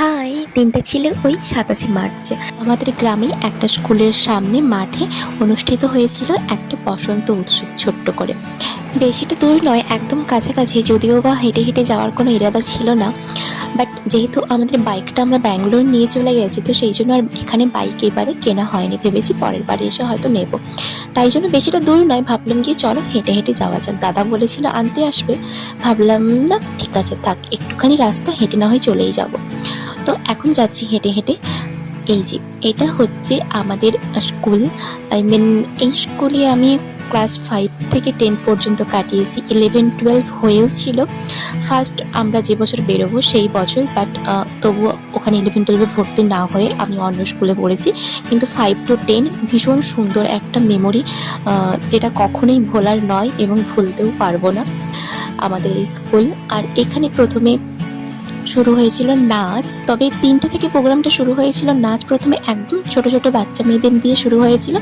High, দিনটা ছিল ওই ২৭শে মার্চ। আমাদের গ্রামে একটা স্কুলের সামনে মাঠে অনুষ্ঠিত হয়েছিল একটা বসন্ত উৎসব ছোট্ট করে। বেশিটা দূর নয়, একদম কাছাকাছি, যদিও বা হেঁটে হেঁটে যাওয়ার কোনো ইরাদা ছিল না। বাট যেহেতু আমাদের বাইকটা আমরা ব্যাঙ্গালোর নিয়ে চলে গেছি, তো সেই জন্য আর এখানে বাইক এবারে কেনা হয়নি, ভেবেছি পরের বারে এসে হয়তো নেব। তাই জন্য বেশিটা দূর নয়, ভাবলাম গিয়ে চলো হেঁটে হেঁটে যাওয়া যাক। দাদা বলেছিল আনতে আসবে, ভাবলাম না ঠিক আছে থাক, একটুখানি রাস্তা হেঁটে না হয় চলেই যাব। তো এখন যাচ্ছি হেঁটে হেঁটে। এই যে এটা হচ্ছে আমাদের স্কুল। এই স্কুলে আমি ক্লাস 5 থেকে 10 পর্যন্ত কাটিয়েছি। 11-12 হয়েও ছিল ফার্স্ট আমরা যে বছর বেরোবো সেই বছর। বাট তবুও ওখানে 11-12 ভর্তি না হয়ে আমি অন্য স্কুলে পড়েছি। কিন্তু 5 to 10 ভীষণ সুন্দর একটা মেমোরি, যেটা কখনোই ভোলার নয় এবং ভুলতেও পারবো না আমাদের এই স্কুল। আর এখানে প্রথমে শুরু হয়েছিল নাচ, তবে 3টে থেকে প্রোগ্রামটা শুরু হয়েছিল। নাচ প্রথমে একদম ছোট ছোট বাচ্চা মেয়েদের দিয়ে শুরু হয়েছিল।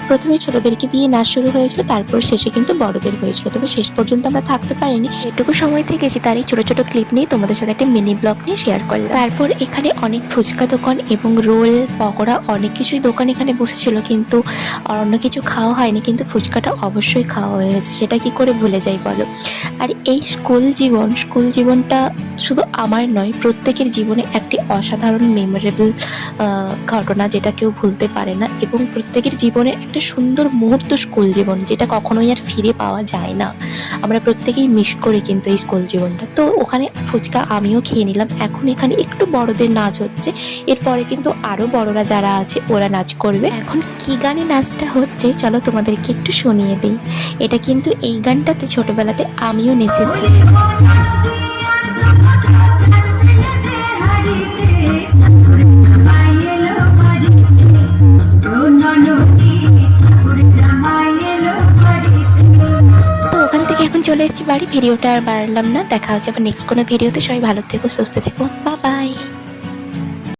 প্রথমে ছোটদেরকে দিয়ে নাচ শুরু হয়েছিল, তারপর শেষে কিন্তু বড়দের হয়েছিল। তবে শেষ পর্যন্ত আমরা থাকতে পারিনি, এটুকু সময় থেকেছি, তারই ছোট ছোট ক্লিপ নিয়ে তোমাদের সাথে একটা মিনি ব্লগ নিয়ে শেয়ার করলাম। তারপর এখানে অনেক ফুচকা দোকান এবং রোল, পকোড়া, অনেক কিছুই দোকান এখানে বসেছিল, কিন্তু অন্য কিছু খাওয়া হয়নি। কিন্তু ফুচকাটা অবশ্যই খাওয়া হয়েছে, সেটা কি করে ভুলে যাই বলো। আর এই স্কুল জীবনটা শুধু আমার নয়, প্রত্যেকের জীবনে একটি অসাধারণ মেমোরেবল ঘটনা, যেটা কেউ ভুলতে পারে না। এবং প্রত্যেকের জীবনে একটা সুন্দর মুহূর্ত স্কুল জীবন, যেটা কখনোই আর ফিরে পাওয়া যায় না। আমরা প্রত্যেকেই মিস করি কিন্তু এই স্কুল জীবনটা। তো ওখানে ফুচকা আমিও খেয়ে নিলাম। এখন এখানে একটু বড়দের নাচ হচ্ছে, এরপরে কিন্তু আরও বড়রা যারা আছে ওরা নাচ করবে। এখন কি গানে নাচটা হচ্ছে চলো তোমাদেরকে একটু শুনিয়ে দিই। এটা কিন্তু এই গানটাতে ছোটবেলাতে আমিও নেচেছি। এখন চলে এসেছি বাড়ি। ভিডিওটা আর বাড়লাম না, দেখা হচ্ছে আবার নেক্সট কোনো ভিডিওতে। সবাই ভালো থেকো, সুস্থ থেকো, বাই বাই।